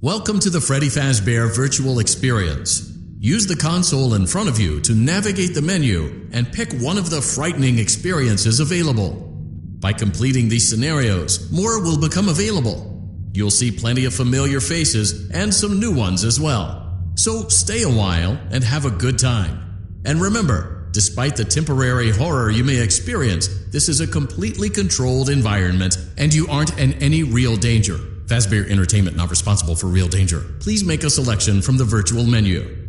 Welcome to the Freddy Fazbear virtual experience. Use the console in front of you to navigate the menu and pick one of the frightening experiences available. By completing these scenarios, more will become available. You'll see plenty of familiar faces and some new ones as well. So stay a while and have a good time. And remember, despite the temporary horror you may experience, this is a completely controlled environment and you aren't in any real danger. Fazbear Entertainment not responsible for real danger. Please make a selection from the virtual menu.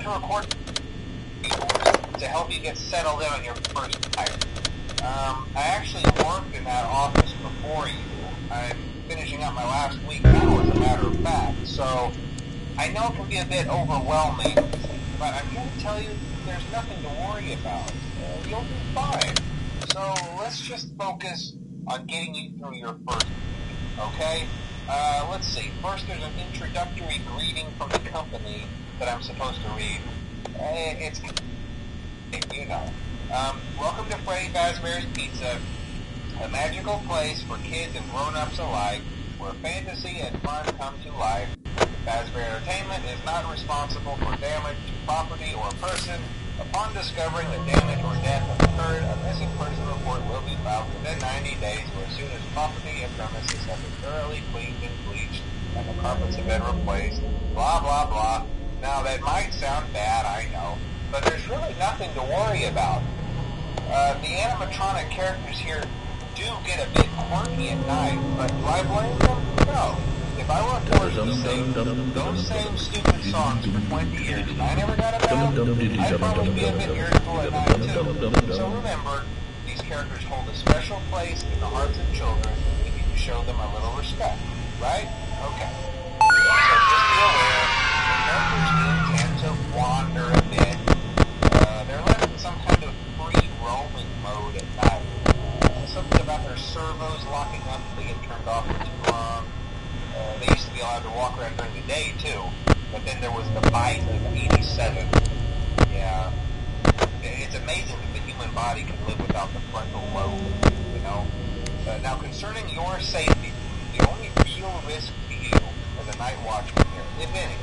Record to help you get settled in on your first hire. I actually worked in that office before you. I'm finishing up my last week now, as a matter of fact, so I know it can be a bit overwhelming, but I'm here to tell you there's nothing to worry about. You'll be fine. So let's just focus on getting you through your first week, okay? Let's see. First, there's an introductory greeting from the company that I'm supposed to read. It's, you know. Welcome to Freddy Fazbear's Pizza, a magical place for kids and grown-ups alike, where fantasy and fun come to life. Fazbear Entertainment is not responsible for damage to property or person. Upon discovering that damage or death has occurred, a missing person report will be filed within 90 days or as soon as property and premises have been thoroughly cleaned and bleached and the carpets have been replaced. Blah, blah, blah. Now, that might sound bad, I know, but there's really nothing to worry about. The animatronic characters here do get a bit quirky at night, but do I blame them? No. If I were forced to sing those same stupid songs for 20 years and I never got a bath, I'd probably be a bit irritable at night too. So remember, these characters hold a special place in the hearts of children and you need to show them a little respect, right? Okay. So just be aware, the characters do tend to wander a bit. They're left in some kind of free roaming mode at night. Something about their servos locking up and being turned off for too long. They used to be allowed to walk around during the day, too. But then there was the bite of 87. Yeah. It's amazing that the human body can live without the frontal lobe, you know? Now, concerning your safety, the only real risk to you as a night watchman here, if any,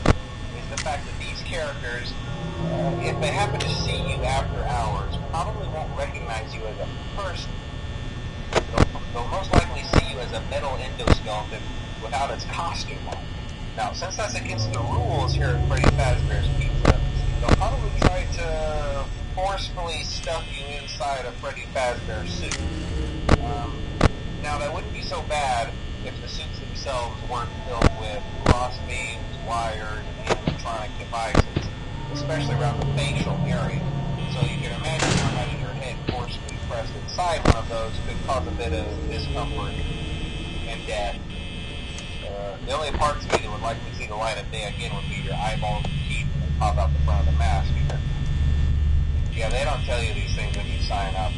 is the fact that these characters, if they happen to see you after hours, probably won't recognize you as a person. They'll most likely see you as a metal endoskeleton without its costume on. Now, since that's against the rules here at Freddy Fazbear's Pizza, they'll probably try to forcefully stuff you inside a Freddy Fazbear suit. Now, that wouldn't be so bad if the suits themselves weren't filled with cross beams, wires, and electronic devices, especially around the facial area. So you can imagine how having your head forcefully pressed inside one of those could cause a bit of discomfort and death. The only parts of you that would likely see the light of day again would be your eyeballs and teeth that pop out the front of the mask. Yeah, they don't tell you these things when you sign up.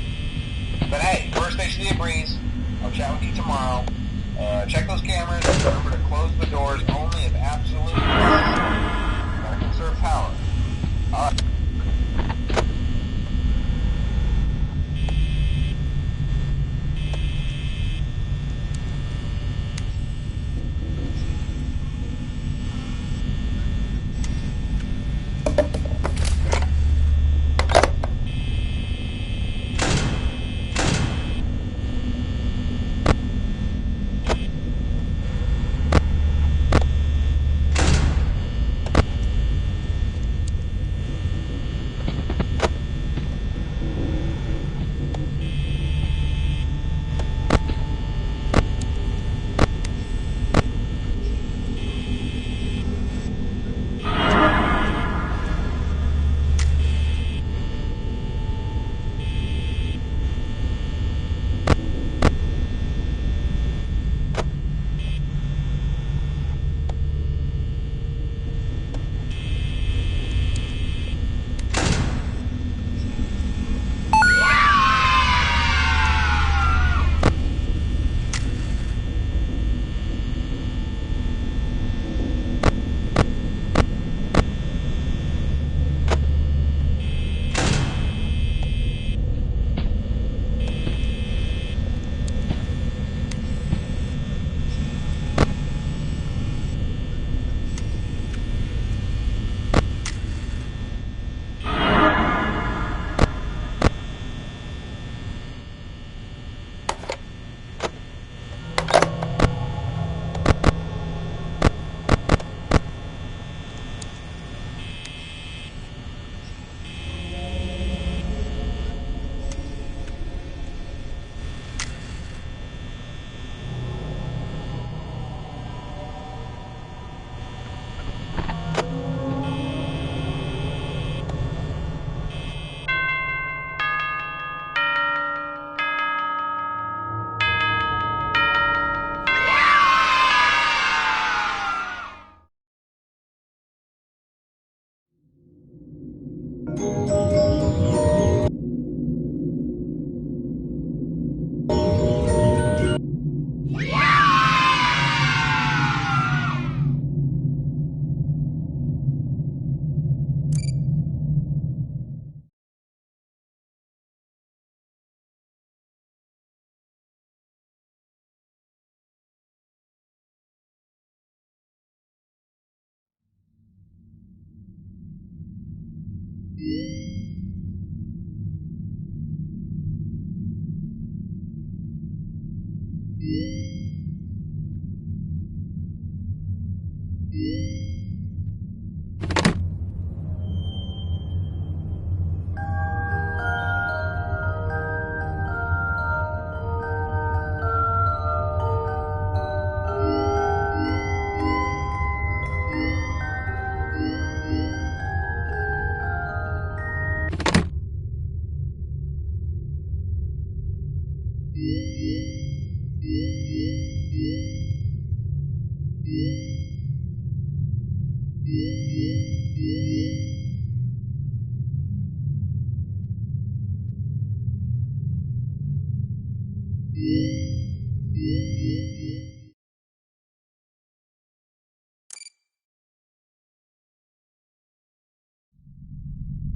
But hey, first station of the breeze. I'll chat with you tomorrow. Check those cameras. Remember to close the doors only if absolutely necessary. Gotta conserve power. All right.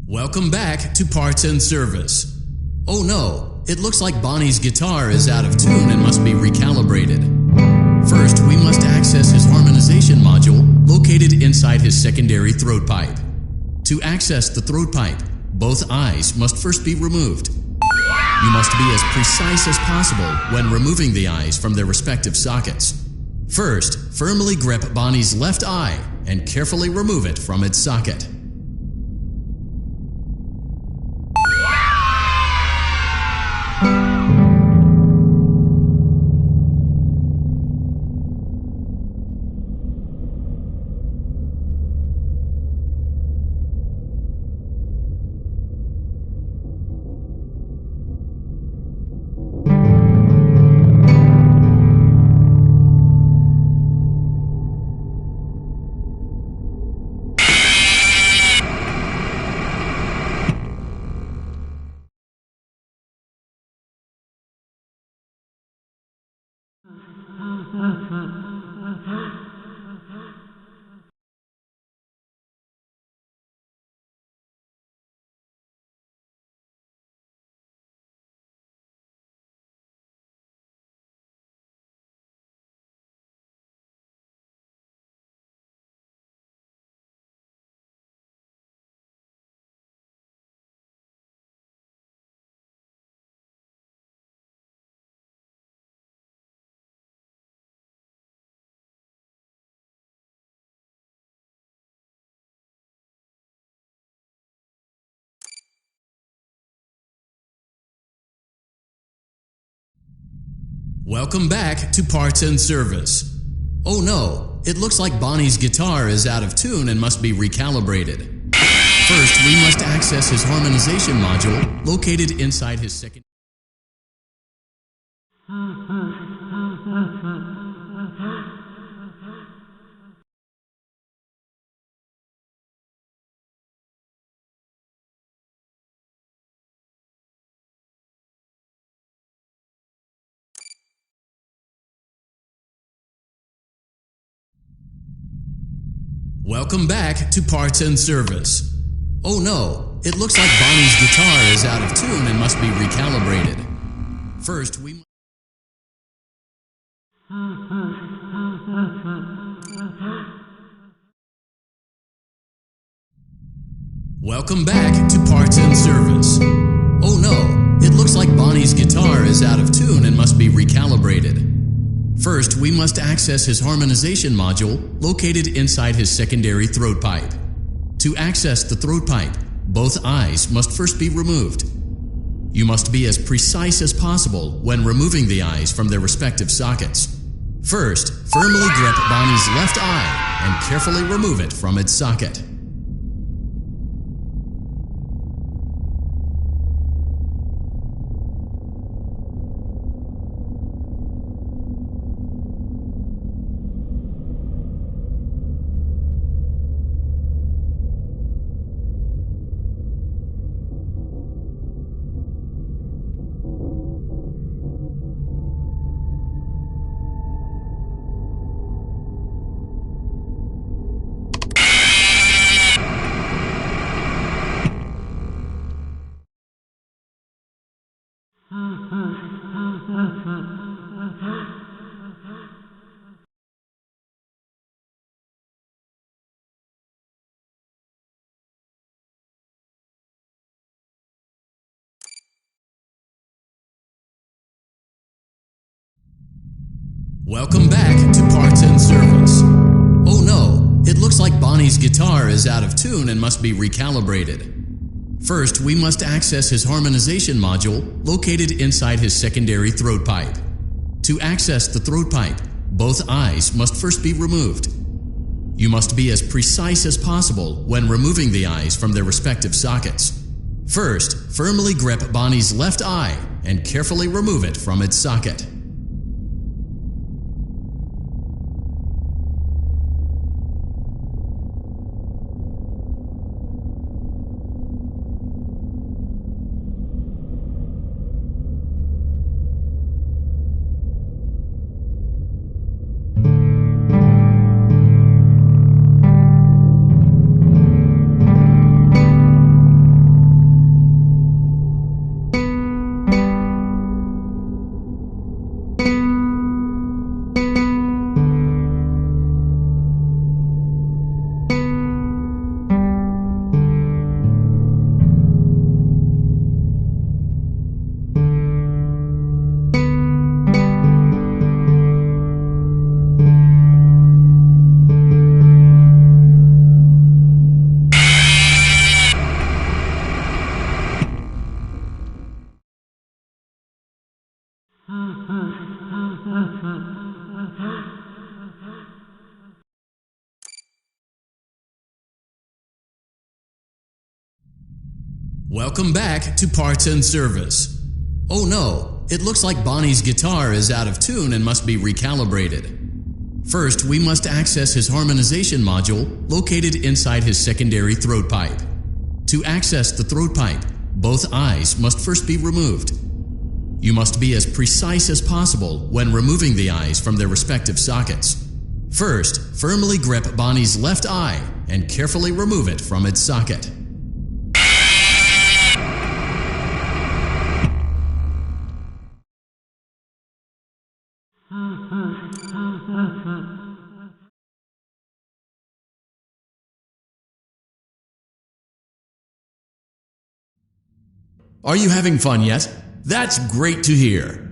Welcome back to Parts and Service. Oh no, it looks like Bonnie's guitar is out of tune and must be recalibrated. First, we must access his harmonization module located inside his secondary throat pipe. To access the throat pipe, both eyes must first be removed. You must be as precise as possible when removing the eyes from their respective sockets. First, firmly grip Bonnie's left eye and carefully remove it from its socket. Welcome back to Parts and Service. Oh no, it looks like Bonnie's guitar is out of tune and must be recalibrated. First, we must access his harmonization module located inside his second. Welcome back to Parts and Service. Oh no, it looks like Bonnie's guitar is out of tune and must be recalibrated. First, we Welcome back to Parts and Service. Oh no, it looks like Bonnie's guitar is out of tune and must be recalibrated. First, we must access his harmonization module located inside his secondary throat pipe. To access the throat pipe, both eyes must first be removed. You must be as precise as possible when removing the eyes from their respective sockets. First, firmly grip Bonnie's left eye and carefully remove it from its socket. Welcome back to Parts and Service. Oh no, it looks like Bonnie's guitar is out of tune and must be recalibrated. First, we must access his harmonization module located inside his secondary throat pipe. To access the throat pipe, both eyes must first be removed. You must be as precise as possible when removing the eyes from their respective sockets. First, firmly grip Bonnie's left eye and carefully remove it from its socket. Welcome back to Parts and Service. Oh no, it looks like Bonnie's guitar is out of tune and must be recalibrated. First, we must access his harmonization module located inside his secondary throat pipe. To access the throat pipe, both eyes must first be removed. You must be as precise as possible when removing the eyes from their respective sockets. First, firmly grip Bonnie's left eye and carefully remove it from its socket. Are you having fun yet? That's great to hear.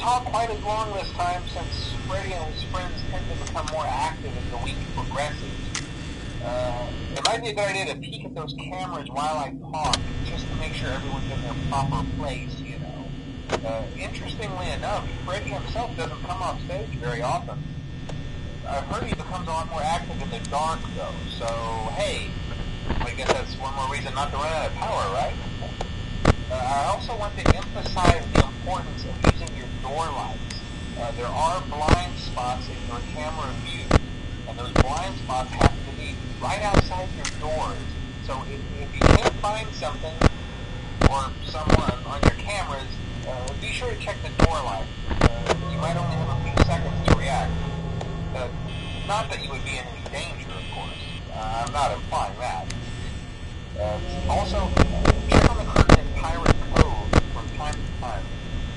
talk quite as long this time since Freddie and his friends tend to become more active as the week progresses. It might be a good idea to peek at those cameras while I talk, just to make sure everyone's in their proper place, you know. Interestingly enough, Freddie himself doesn't come off stage very often. I've heard he becomes a lot more active in the dark, though, so hey, I guess that's one more reason not to run out of power, right? I also want to emphasize the importance of using your door lights. There are blind spots in your camera view, and those blind spots have to be right outside your doors. So if you can't find something or someone on your cameras, be sure to check the door light. You might only have a few seconds to react. Not that you would be in any danger, of course. I'm not implying that. Also, check on the curtain in Pirate Cove from time to time.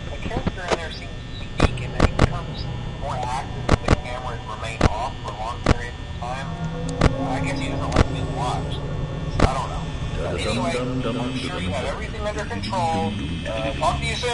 The character in there seems unique in that he becomes more active if the cameras remain off for long periods of time. I guess he doesn't like being watched. I don't know. Anyway, I'm sure you have everything under control. Talk to you soon.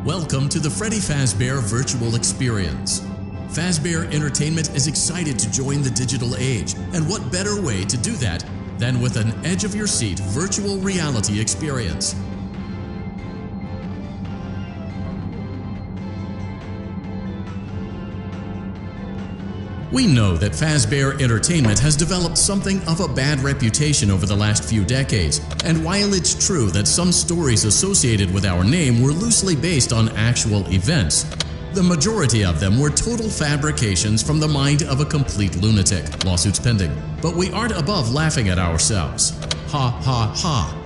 Welcome to the Freddy Fazbear Virtual Experience. Fazbear Entertainment is excited to join the digital age, and what better way to do that than with an edge-of-your-seat virtual reality experience. We know that Fazbear Entertainment has developed something of a bad reputation over the last few decades, and while it's true that some stories associated with our name were loosely based on actual events, the majority of them were total fabrications from the mind of a complete lunatic. Lawsuits pending. But we aren't above laughing at ourselves. Ha ha ha.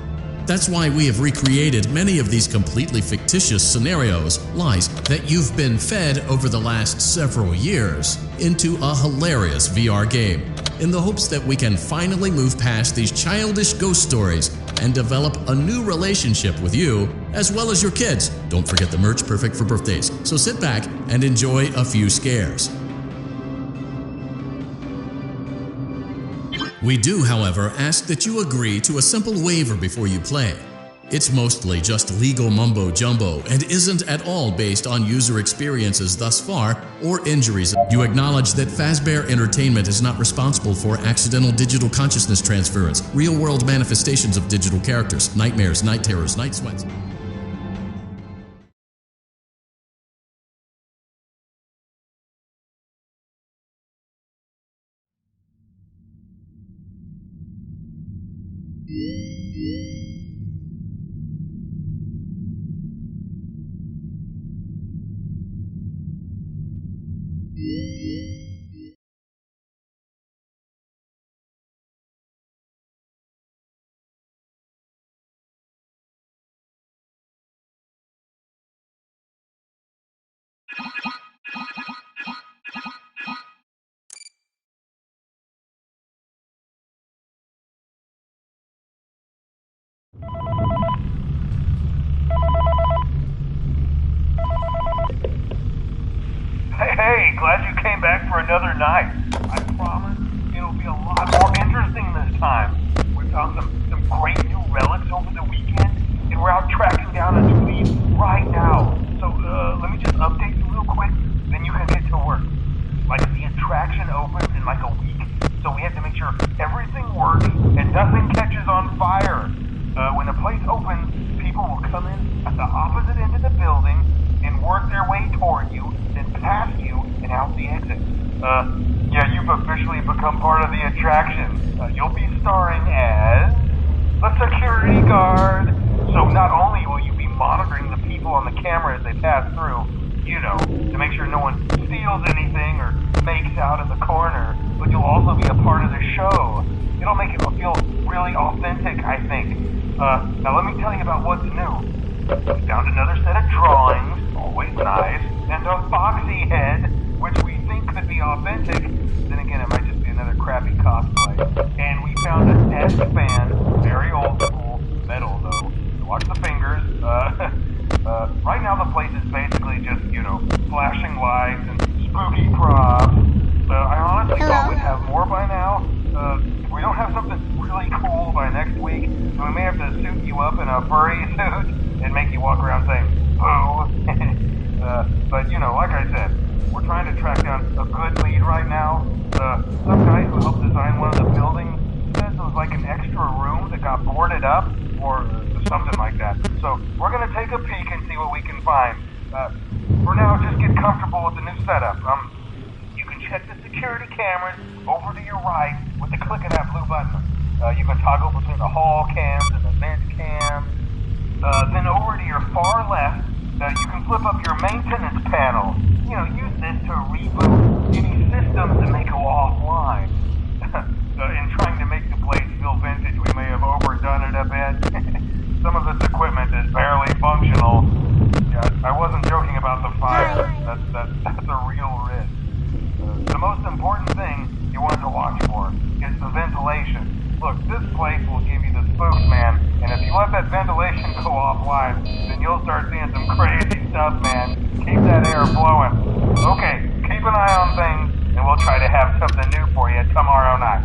That's why we have recreated many of these completely fictitious scenarios, lies that you've been fed over the last several years, into a hilarious VR game. in the hopes that we can finally move past these childish ghost stories and develop a new relationship with you as well as your kids. Don't forget the merch, perfect for birthdays. So sit back and enjoy a few scares. We do, however, ask that you agree to a simple waiver before you play. It's mostly just legal mumbo-jumbo and isn't at all based on user experiences thus far or injuries. You acknowledge that Fazbear Entertainment is not responsible for accidental digital consciousness transference, real-world manifestations of digital characters, nightmares, night terrors, night sweats. Hey, glad you came back for another night. I promise it'll be a lot more interesting this time. We found some great new relics over the weekend, and we're out tracking down a new lead right now. So, let me just update you real quick, then you can get to work. Like, the attraction opens in like a week, so we have to make sure everything works and nothing catches on fire. When the place opens, people will come in at the opposite end of the building and work their way toward you, then past you, and out the exit. Yeah, you've officially become part of the attraction. You'll be starring as the security guard. So not only will you be monitoring the people on the camera as they pass through, you know, to make sure no one steals anything or makes out in the corner, but you'll also be a part of the show. It'll make it feel really authentic, I think. Now let me tell you about what's new. We found another set of drawings, always nice, and a foxy head, which we think could be authentic. Then again, it might just be another crappy cosplay. And we found a desk fan, very old school, metal though. So watch the fingers. Right now the place is basically just, you know, flashing lights and spooky props. I honestly thought we'd have more by now. If we don't have something really cool by next week, then we may have to suit you up in a furry suit and make you walk around saying, boo. But, you know, like I said, we're trying to track down a good lead right now. Some guy who helped design one of the buildings says it was like an extra room that got boarded up or something like that. So we're going to take a peek and see what we can find. For now, just get comfortable with the new setup. You can check the security cameras over to your right with the click of that blue button. You can toggle between the hall cams and the vent cams. Then over to your far left, you can flip up your maintenance panel. You know, use this to reboot any systems that may go offline. In trying to make the place feel vintage, we may have overdone it a bit. Some of this equipment is barely functional. Yeah, I wasn't joking about the fire. That's a real risk. The most important thing you want to watch for is the ventilation. Look, this place will give you the spooks, man, and if you let that ventilation go offline, then you'll start seeing some crazy stuff, man. Keep that air blowing. Okay, keep an eye on things, and we'll try to have something new for you tomorrow night.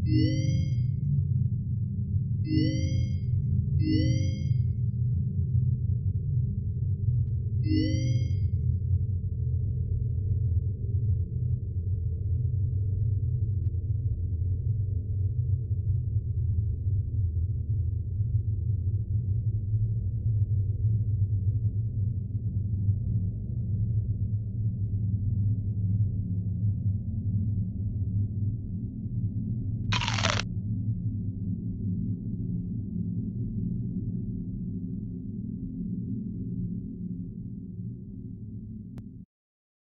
you